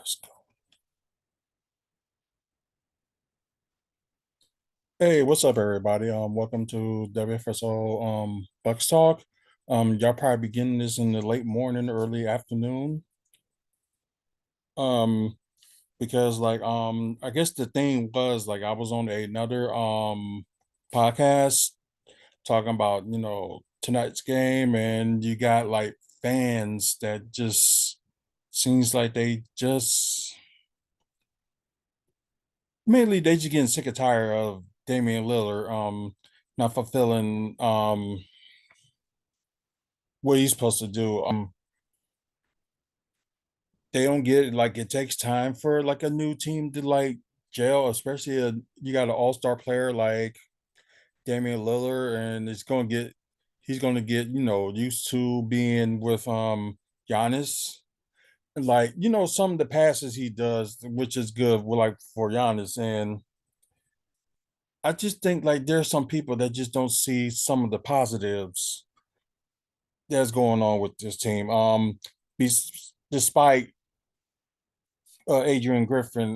Let's go. Hey, what's up, everybody? Welcome to WFSO Bucks Talk. Y'all probably beginning this in the late morning, early afternoon. Um, because I guess the thing was like I was on another podcast talking about tonight's game, and you got like fans that just seems like they just mainly they just getting sick and tired of Damian Lillard not fulfilling what he's supposed to do. They don't get it. Like it takes time for like a new team to like gel, especially you got an all-star player like Damian Lillard, and he's gonna get used to being with Giannis. Like some of the passes he does, which is good, with like for Giannis, and I just think like there's some people that just don't see some of the positives that's going on with this team. Despite Adrian Griffin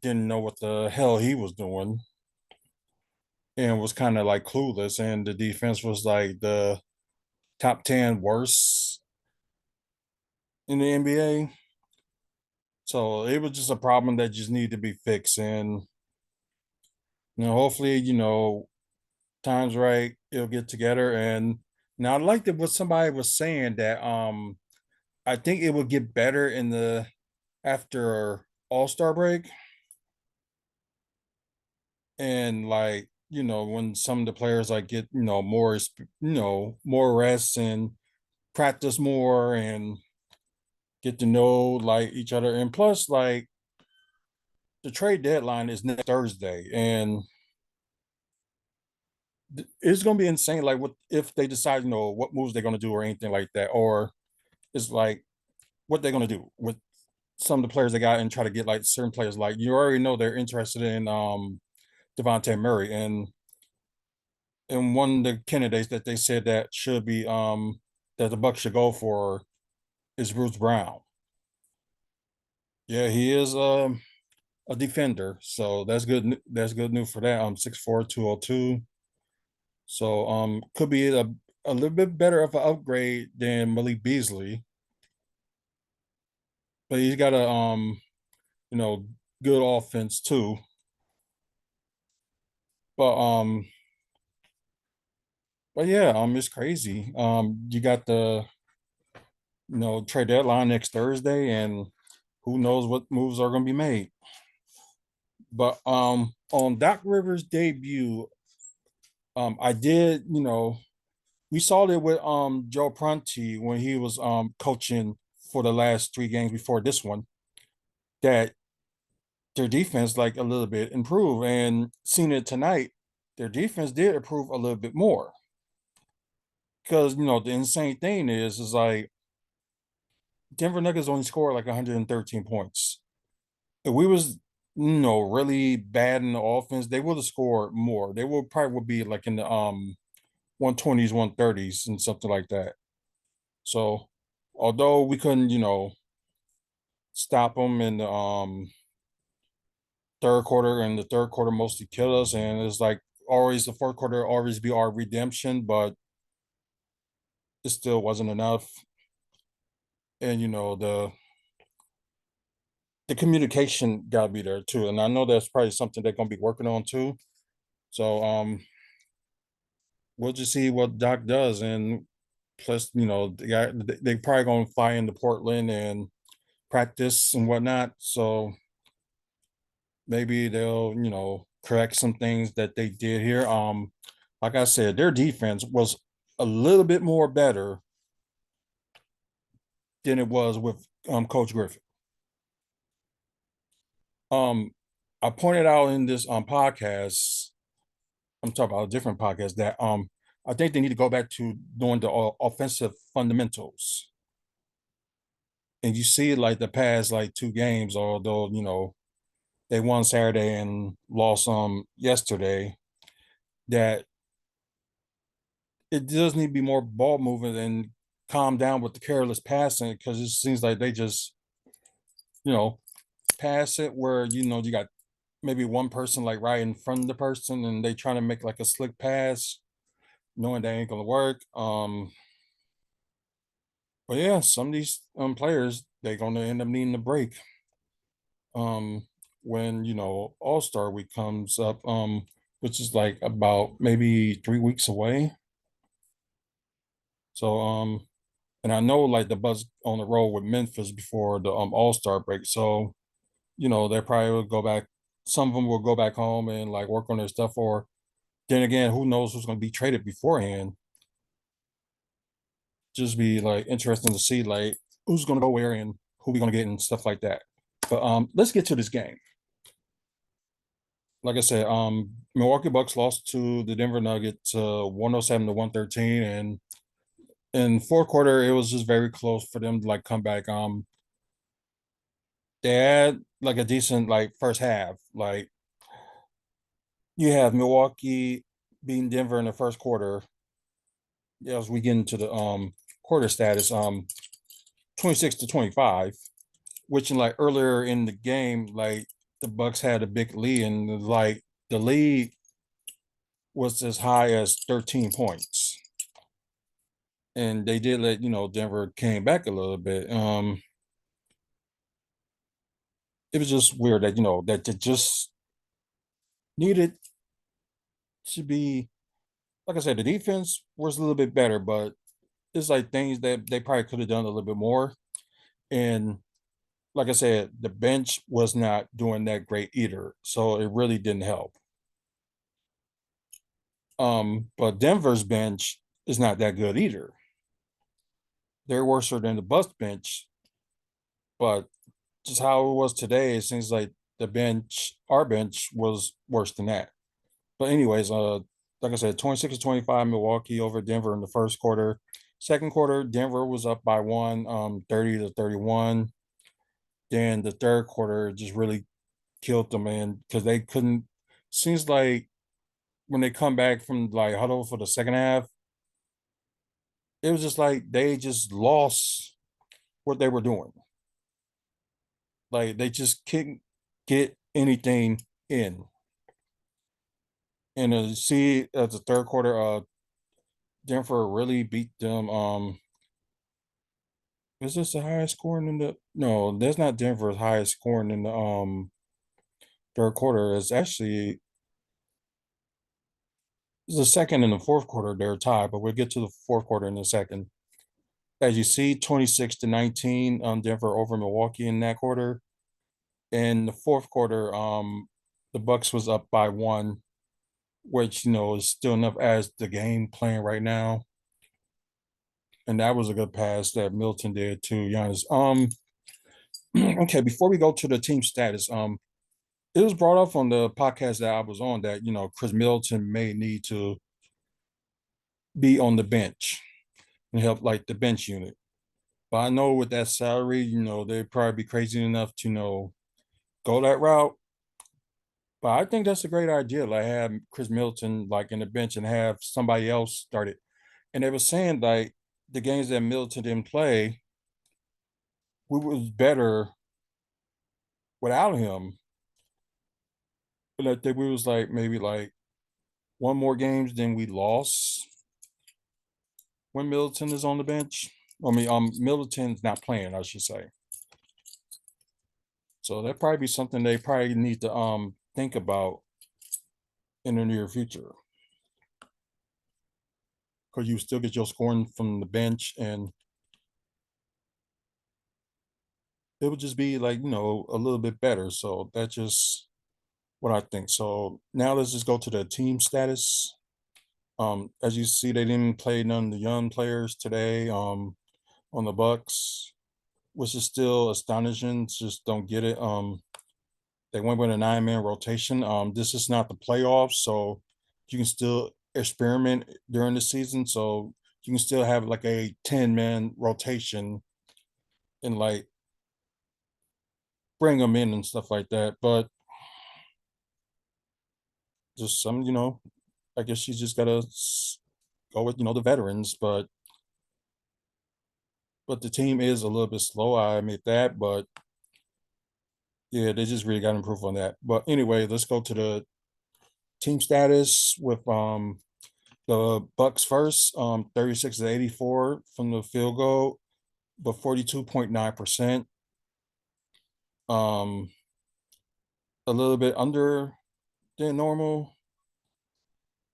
didn't know what the hell he was doing and was kind of like clueless, and the defense was like the top 10 worst in the NBA. So it was just a problem that just needed to be fixed, and hopefully times right it'll get together. And now I liked it what somebody was saying that I think it will get better in the after All-Star break, and like when some of the players like get more more rest and practice more and get to know like each other. And plus like the trade deadline is next Thursday, and it's going to be insane like what if they decide what moves they're going to do or anything like that, or it's like what they're going to do with some of the players they got and try to get like certain players. Like you already know they're interested in Devontae Murray, and one of the candidates that they said that should be that the Bucks should go for is Bruce Brown. Yeah, he is a defender, so that's good. That's good news for that. 6'4", 202. So could be a little bit better of an upgrade than Malik Beasley, but he's got a you know good offense too. But yeah, it's crazy. You got the trade deadline next Thursday, and who knows what moves are going to be made. But on Doc Rivers' debut, I did, we saw it with Joe Prunty when he was coaching for the last three games before this one, that their defense like a little bit improved, and seeing it tonight, their defense did improve a little bit more. Because the insane thing is like Denver Nuggets only scored like 113 points. If we was really bad in the offense, they would have scored more. They would be like in the 120s, 130s, and something like that. So although we couldn't, stop them in the third quarter, and the third quarter mostly killed us, and it's like always the fourth quarter always be our redemption, but it still wasn't enough. And the communication gotta be there too. And I know that's probably something they're gonna be working on too. So we'll just see what Doc does. And plus, they probably gonna fly into Portland and practice and whatnot. So maybe they'll, correct some things that they did here. Like I said, their defense was a little bit more better than it was with Coach Griffin. Um, I pointed out in this podcast, I'm talking about a different podcast, that I think they need to go back to doing the offensive fundamentals. And you see like the past like two games, although they won Saturday and lost yesterday, that it does need to be more ball movement and calm down with the careless passing, because it seems like they just you know past it where you got maybe one person like right in front of the person and they trying to make like a slick pass, knowing that ain't gonna work. But yeah, some of these players they're gonna end up needing a break. Um, when All Star Week comes up, which is like about maybe 3 weeks away. So and I know like the Bucks on the road with Memphis before the All Star break. So they probably will go back. Some of them will go back home and like work on their stuff. Or then again, who knows who's going to be traded beforehand? Just be like interesting to see like who's going to go where and who we going to get and stuff like that. But let's get to this game. Like I said, Milwaukee Bucks lost to the Denver Nuggets 107 to 113, and in fourth quarter it was just very close for them to like come back. They had like a decent like first half. Like you have Milwaukee beating Denver in the first quarter. Yeah, as we get into the quarter status, 26 to 25, which in like earlier in the game, like the Bucks had a big lead and like the lead was as high as 13 points. And they did let, Denver came back a little bit. It was just weird that, that they just needed to be, like I said, the defense was a little bit better, but it's like things that they probably could have done a little bit more. And like I said, the bench was not doing that great either. So it really didn't help. But Denver's bench is not that good either. They're worse than the Bucks bench, but just how it was today, it seems like our bench was worse than that. But anyways, like I said, 26 to 25 Milwaukee over Denver in the first quarter. Second quarter, Denver was up by one, 30 to 31. Then the third quarter just really killed them, man, because they couldn't. Seems like when they come back from like huddle for the second half, it was just like they just lost what they were doing. Like they just couldn't get anything in. And see at the third quarter, Denver really beat them. Is this the highest scoring in the? No, that's not Denver's highest scoring in the third quarter. It's the second and the fourth quarter. They're tied, but we'll get to the fourth quarter in a second. As you see, 26 to 19, Denver over Milwaukee in that quarter. In the fourth quarter, the Bucks was up by one, which is still enough as the game playing right now. And that was a good pass that Milton did to Giannis. Okay, before we go to the team status, it was brought up on the podcast that I was on that Chris Middleton may need to be on the bench and help like the bench unit. But I know with that salary, they'd probably be crazy enough to go that route. But I think that's a great idea. Like have Chris Middleton like in the bench and have somebody else start it. And they were saying like the games that Middleton didn't play, we was better without him. But I think we was like maybe like one more games than we lost when Middleton is on the bench. I mean, Middleton's not playing, I should say. So that probably be something they probably need to think about in the near future. Because you still get your scoring from the bench and it would just be like, a little bit better. So that's just what I think. So now let's just go to the team status. As you see, they didn't play none of the young players today on the Bucks, which is still astonishing. Just don't get it. They went with a 9-man rotation. This is not the playoffs, so you can still experiment during the season. So you can still have like a 10-man rotation and like bring them in and stuff like that. But just I guess you just gotta go with the veterans. But the team is a little bit slow. I admit that, but Yeah, they just really got to improve on that. But anyway, let's go to the team status with the Bucks first, 36 to 84 from the field goal, but 42.9%. Um, a little bit under than normal.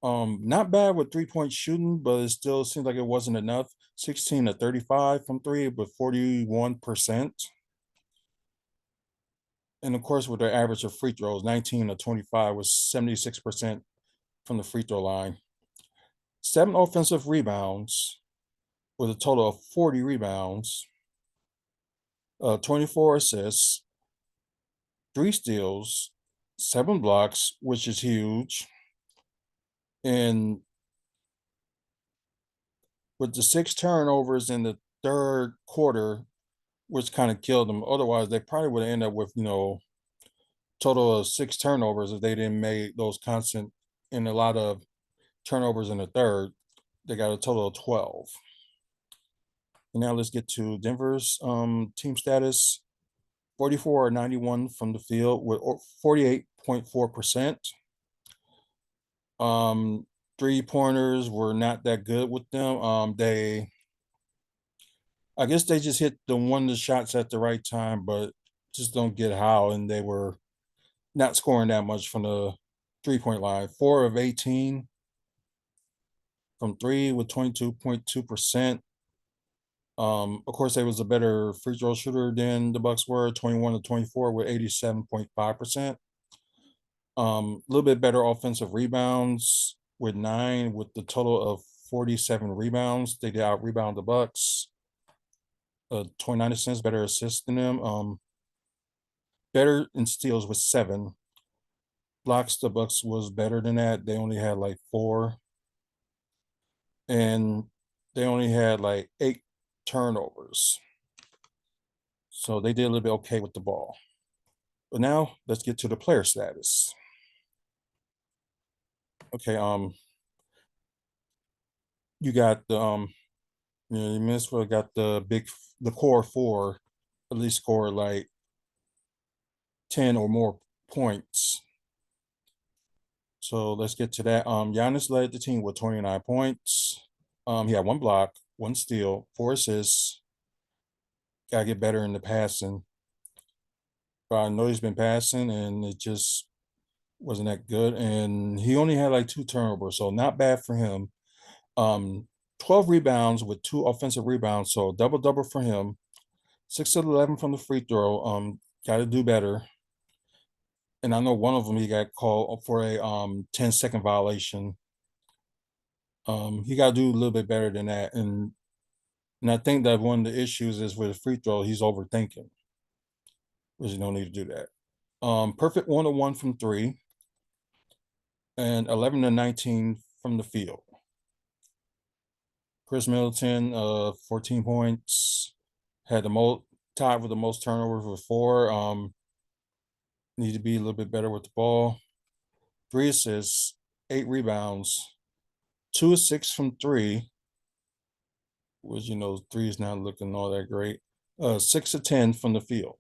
Not bad with 3-point shooting, but it still seems like it wasn't enough. 16 to 35 from three, but 41%. And of course, with their average of free throws, 19 to 25 was 76% from the free throw line. 7 offensive rebounds with a total of 40 rebounds, 24 assists, 3 steals, 7 blocks, which is huge. And with the 6 turnovers in the third quarter, which kind of killed them. Otherwise, they probably would have ended up with, total of 6 turnovers if they didn't make those constant and a lot of turnovers in the third. They got a total of 12. And now let's get to Denver's team status. 44 or 91 from the field with 48.4%. Um, 3 pointers were not that good with them. I guess they just hit the one of the shots at the right time, but just don't get how. And they were not scoring that much from the 3 point line. 4 of 18 from three with 22.2%. Of course, they was a better free throw shooter than the Bucks were, 21 to 24 with 87.5%. A little bit better offensive rebounds with 9 with the total of 47 rebounds. They did out rebound the Bucks. 29 assists, better assists than them. Better in steals with 7. Blocks, the Bucks was better than that. They only had like 4. And they only had like 8 turnovers. So they did a little bit okay with the ball. But now let's get to the player status. Okay, you got the you Minnesota got the core four, at least score like 10 or more points. So let's get to that. Giannis led the team with 29 points. He had 1 block, 1 steal, 4 assists. Gotta get better in the passing. But I know he's been passing and it just wasn't that good. And he only had like 2 turnovers, so not bad for him. Um, 12 rebounds with 2 offensive rebounds, so double double for him. 6 of 11 from the free throw. Got to do better. And I know one of them he got called for a 10-second violation. He got to do a little bit better than that. And I think that one of the issues is with the free throw, he's overthinking, which you don't need to do that. Perfect 1-1 from three, and 11 to 19 from the field. Chris Middleton, 14 points, had the most tied with the most turnovers with 4. Need to be a little bit better with the ball. 3 assists, 8 rebounds, 2 of 6 from three, which 3 is not looking all that great. 6 of 10 from the field.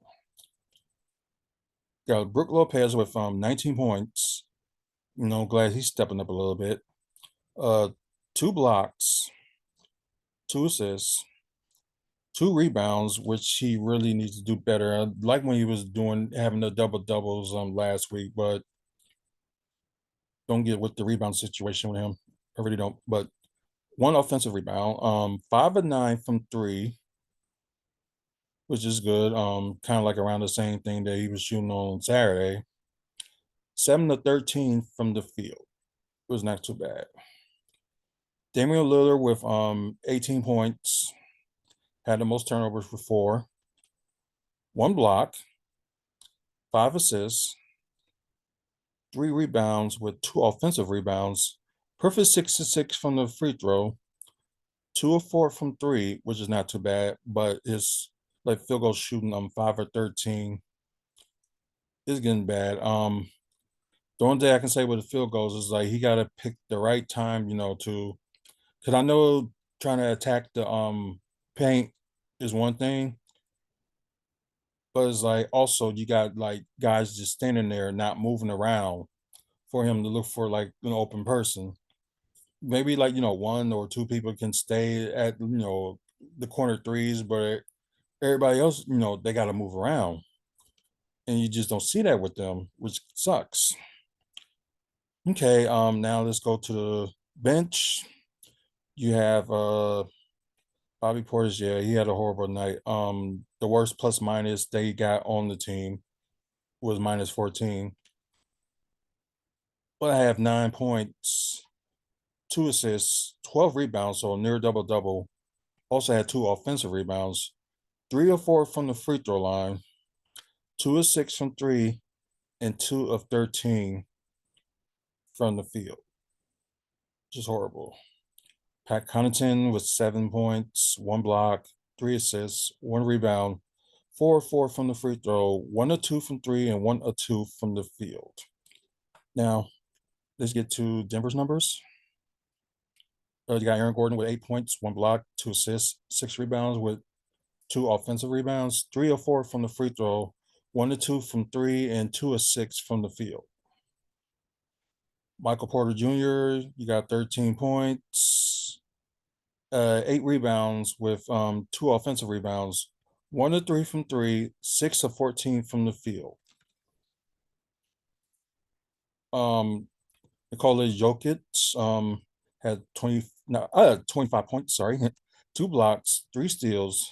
Got Brook Lopez with 19 points. Glad he's stepping up a little bit. 2 blocks, 2 assists, 2 rebounds, which he really needs to do better. I like when he was having the double doubles last week, but don't get with the rebound situation with him. I really don't. But 1 offensive rebound, 5 of 9 from three, which is good. Kind of like around the same thing that he was shooting on Saturday. 7 of 13 from the field. It was not too bad. Damian Lillard with 18 points, had the most turnovers for 4. 1 block, 5 assists, 3 rebounds with 2 offensive rebounds. Perfect 6 of 6 from the free throw. 2 of 4 from three, which is not too bad, but his like field goal shooting 5 of 13 is getting bad. The only thing I can say with the field goals is like he got to pick the right time, to because I know trying to attack the paint is one thing, But it's like also you got like guys just standing there not moving around for him to look for like an open person. Maybe like one or two people can stay at the corner threes, but everybody else they got to move around, and you just don't see that with them, which sucks. Okay, now let's go to the bench. You have Bobby Portis. Yeah, he had a horrible night. The worst plus minus they got on the team was minus 14. But I have 9 points, 2 assists, 12 rebounds, so near double double. Also had 2 offensive rebounds, 3 of 4 from the free throw line, 2 of 6 from three, and 2 of 13 from the field. Just horrible. Pat Connaughton with 7 points, 1 block, 3 assists, 1 rebound, 4 of 4 from the free throw, 1 of 2 from three, and 1 of 2 from the field. Now, let's get to Denver's numbers. You got Aaron Gordon with 8 points, 1 block, 2 assists, 6 rebounds with 2 offensive rebounds, 3 of 4 from the free throw, 1 of 2 from three, and 2 of 6 from the field. Michael Porter Jr., you got 13 points, 8 rebounds with 2 offensive rebounds, 1 of 3 from three, 6 of 14 from the field. Nikola Jokic had 25 points, sorry, 2 blocks, 3 steals,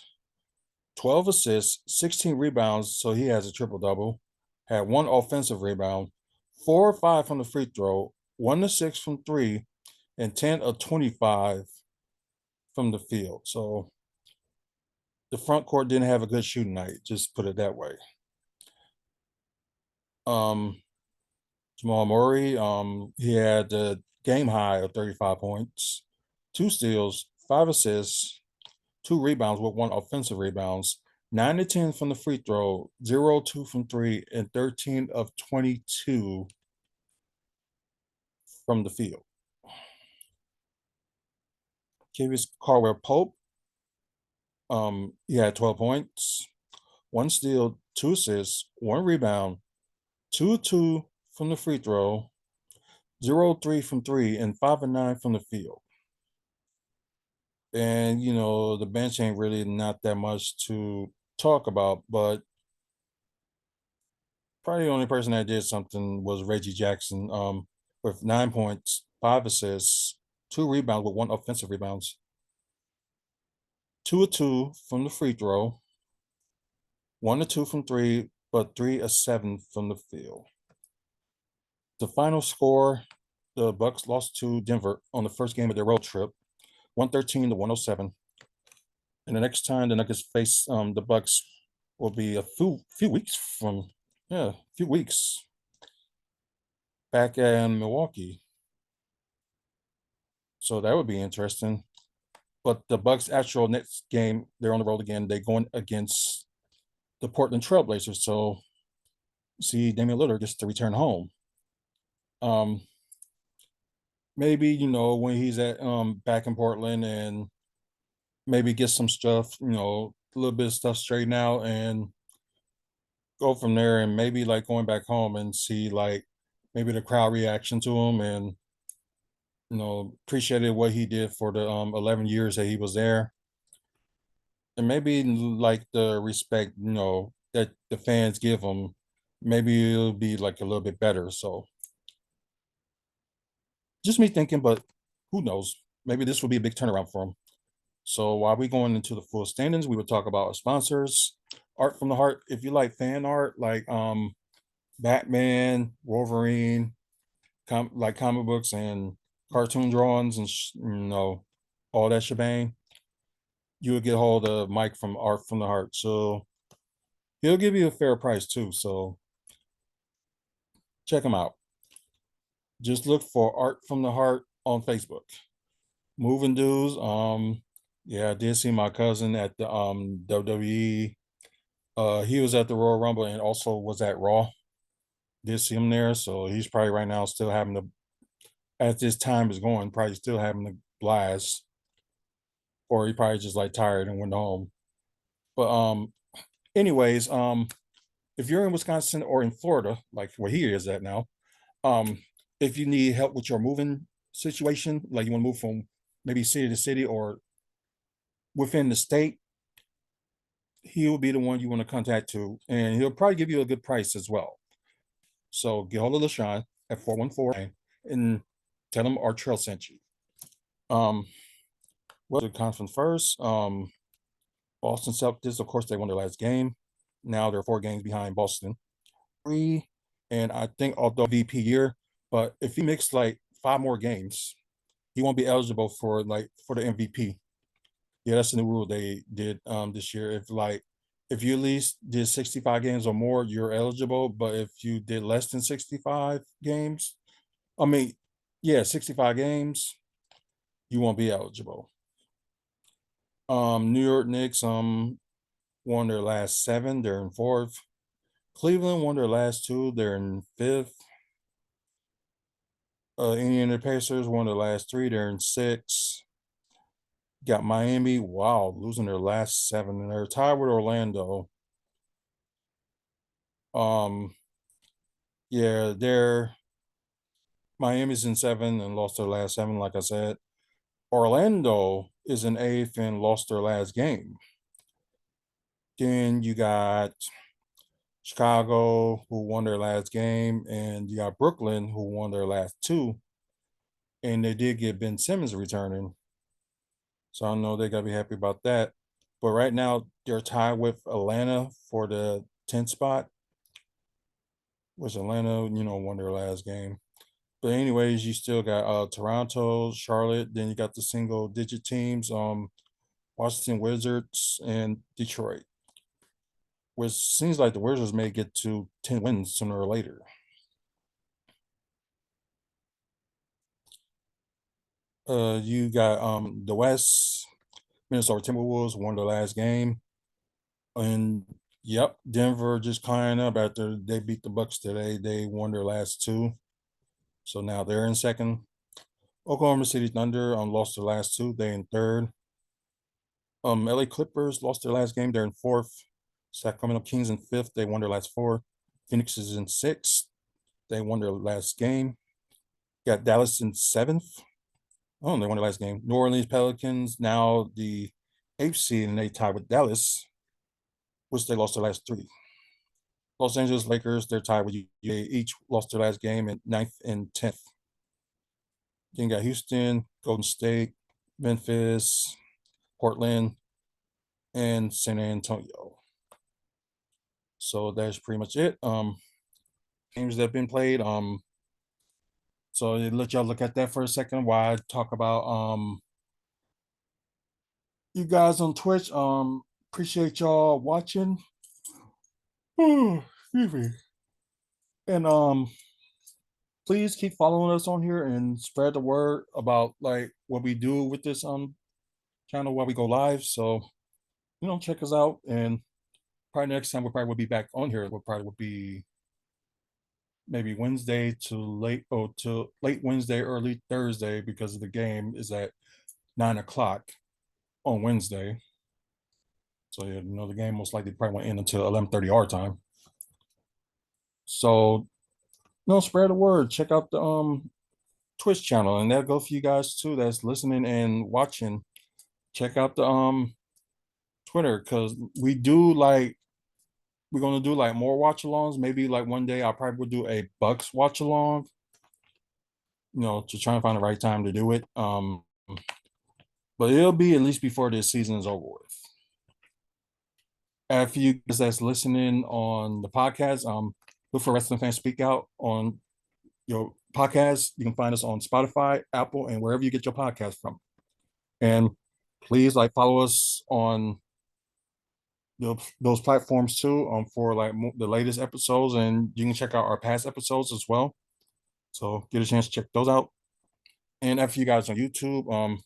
12 assists, 16 rebounds, so he has a triple double. Had 1 offensive rebound, 4 of 5 from the free throw, 1 of 6 from three, and 10 of 25 from the field. So the front court didn't have a good shooting night, just put it that way. Jamal Murray, he had a game high of 35 points, 2 steals, 5 assists, 2 rebounds with 1 offensive rebounds, 9 of 10 from the free throw, 0 of 2 from three, and 13 of 22 from the field. Kivas Caldwell Pope, he had 12 points, 1 steal, 2 assists, 1 rebound, 2 of 2 from the free throw, 0 of 3 from three, and 5 of 9 from the field. And the bench ain't really not that much to talk about, but probably the only person that did something was Reggie Jackson, with 9 points, 5 assists, 2 rebounds with 1 offensive rebounds, 2 of 2 from the free throw, 1 of 2 from three, but 3 of 7 from the field. The final score: the Bucks lost to Denver on the first game of their road trip, 113-107. And the next time the Nuggets face the Bucks will be a few weeks from a few weeks back in Milwaukee. So that would be interesting. But the Bucks' actual next game, they're on the road again. They're going against the Portland Trailblazers. So see, Damian Lillard gets to return home. Maybe when he's at back in Portland, and maybe get some stuff, a little bit of stuff straightened out, and go from there. And maybe like going back home and see like maybe the crowd reaction to him, and appreciated what he did for the 11 years that he was there, and maybe like the respect that the fans give him, maybe it'll be like a little bit better. So just me thinking, but who knows? Maybe this will be a big turnaround for him. So while we going into the full standings, we will talk about our sponsors. Art from the Heart. If you like fan art, like Batman, Wolverine, like comic books and cartoon drawings, and all that shebang, you will get a hold of Mike from Art from the Heart. So he'll give you a fair price too. So check him out. Just look for Art from the Heart on Facebook. Moving dudes. Yeah, I did see my cousin at the WWE. He was at the Royal Rumble and also was at Raw. Did see him there, so he's probably right now still having the, as this time is going, probably still having the blast, or he probably just like tired and went home. But anyways, if you're in Wisconsin or in Florida, like where he is at now, um, if you need help with your moving situation, like you want to move from maybe city to city or within the state, he will be the one you want to contact to, and he'll probably give you a good price as well. So get hold of LaShawn at 414 and tell him Artrell sent you. Well, the conference first. Boston Celtics, of course, they won their last game. Now they're 4 games behind Boston. Three, and I think although VP year, but if he makes like 5 more games, he won't be eligible for the MVP. Yeah, that's the new rule they did this year. If you at least did 65 games or more, you're eligible. But if you did less than 65 games, I mean, yeah, 65 games, you won't be eligible. New York Knicks won their last 7, they're in fourth. Cleveland won their last 2, they're in fifth. Indiana Pacers won their last 3, they're in sixth. Got Miami, wow, losing their last 7, and they're tied with Orlando. Um, yeah, they're Miami's in 7 and lost their last 7, like I said. Orlando is in eighth and lost their last game. Then you got Chicago, who won their last game, and you got Brooklyn, who won their last 2. And they did get Ben Simmons returning. So I know they got to be happy about that. But right now, they're tied with Atlanta for the 10th spot, which Atlanta, won their last game. But anyways, you still got Toronto, Charlotte. Then you got the single digit teams, Washington Wizards and Detroit. Which seems like the Wizards may get to 10 wins sooner or later. You got the West, Minnesota Timberwolves won their last game. And yep, Denver just climbing up after they beat the Bucks today. They won their last 2. So now they're in second. Oklahoma City Thunder lost their last 2. They in third. LA Clippers lost their last game. They're in fourth. Sacramento Kings in fifth. They won their last 4. Phoenix is in sixth. They won their last game. Got Dallas in seventh. Oh, they won their last game. New Orleans Pelicans now the eighth seed, and they tied with Dallas, which they lost their last 3. Los Angeles Lakers, they're tied with you. They each lost their last game in ninth and 10th. Then you got Houston, Golden State, Memphis, Portland, and San Antonio. So that's pretty much it. Games that have been played. So let y'all look at that for a second while I talk about you guys on Twitch. Appreciate y'all watching. Excuse me. And please keep following us on here and spread the word about like what we do with this channel while we go live. So check us out, and probably next time we probably will be back on here. We'll probably will be maybe Wednesday to late Wednesday, early Thursday, because the game is at 9 o'clock on Wednesday. So the game most likely probably won't end until 11:30 our time. So spread the word. Check out the Twitch channel, and that'll go for you guys too that's listening and watching. Check out the Twitter, because we're gonna do like more watch alongs. Maybe like one day I'll probably will do a Bucks watch along, to try and find the right time to do it. But it'll be at least before this season is over with. For you guys that's listening on the podcast, look for Wrestling Fans Speak Out on your podcast. You can find us on Spotify, Apple, and wherever you get your podcast from. And please follow us on those platforms too, for the latest episodes, and you can check out our past episodes as well. So get a chance to check those out. And after you guys on YouTube,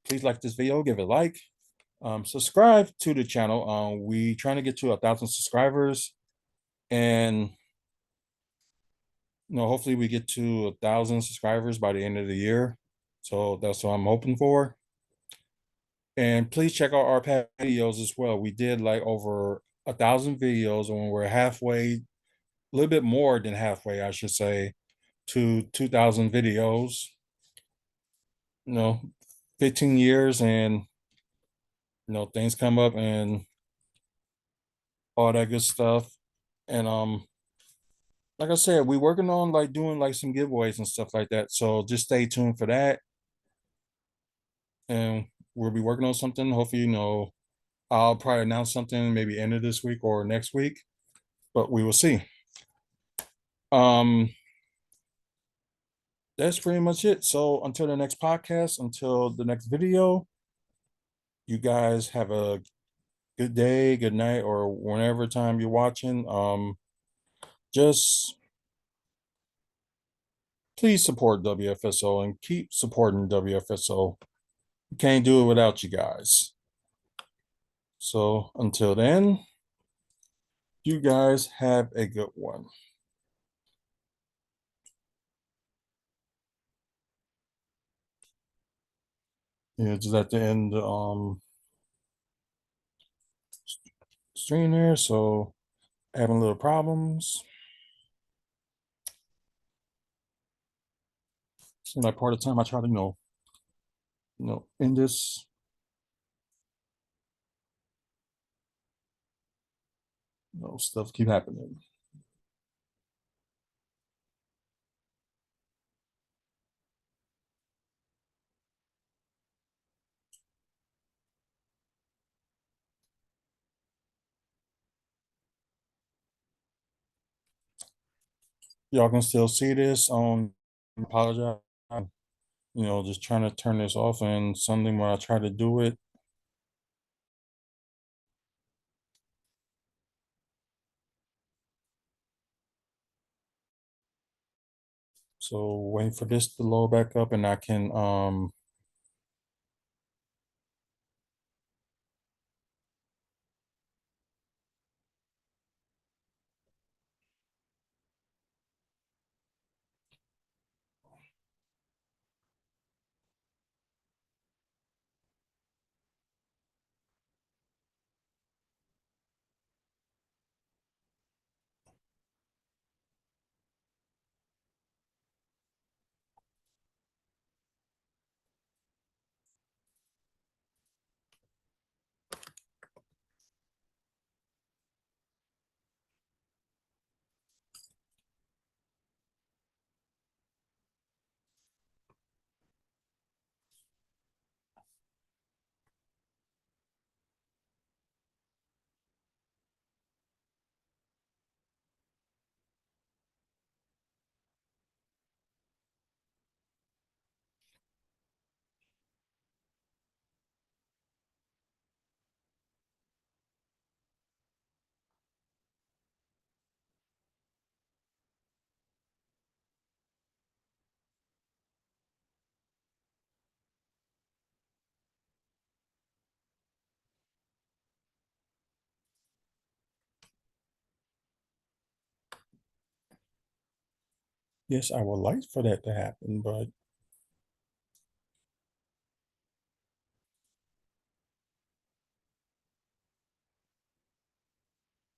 please like this video, give it a like, subscribe to the channel. We trying to get to 1,000 subscribers, and hopefully we get to 1,000 subscribers by the end of the year. So that's what I'm hoping for. And please check out our past videos as well. We did over 1,000 videos, and we're halfway, a little bit more than halfway, I should say, to 2,000 videos. You know, 15 years, and things come up and all that good stuff. And like I said, we working on like doing like some giveaways and stuff like that. So just stay tuned for that. And we'll be working on something. Hopefully, I'll probably announce something maybe end of this week or next week, but we will see. Um, that's pretty much it. So until the next podcast, until the next video, you guys have a good day, good night, or whenever time you're watching. Just please support WFSO and keep supporting WFSO. We can't do it without you guys. So until then, you guys have a good one. Yeah, just at the end stream there, so having little problems. So like part of the time I try to in this, stuff keep happening. Y'all can still see this on apologize. Just trying to turn this off, and something when I try to do it. So waiting for this to load back up and I can yes, I would like for that to happen, but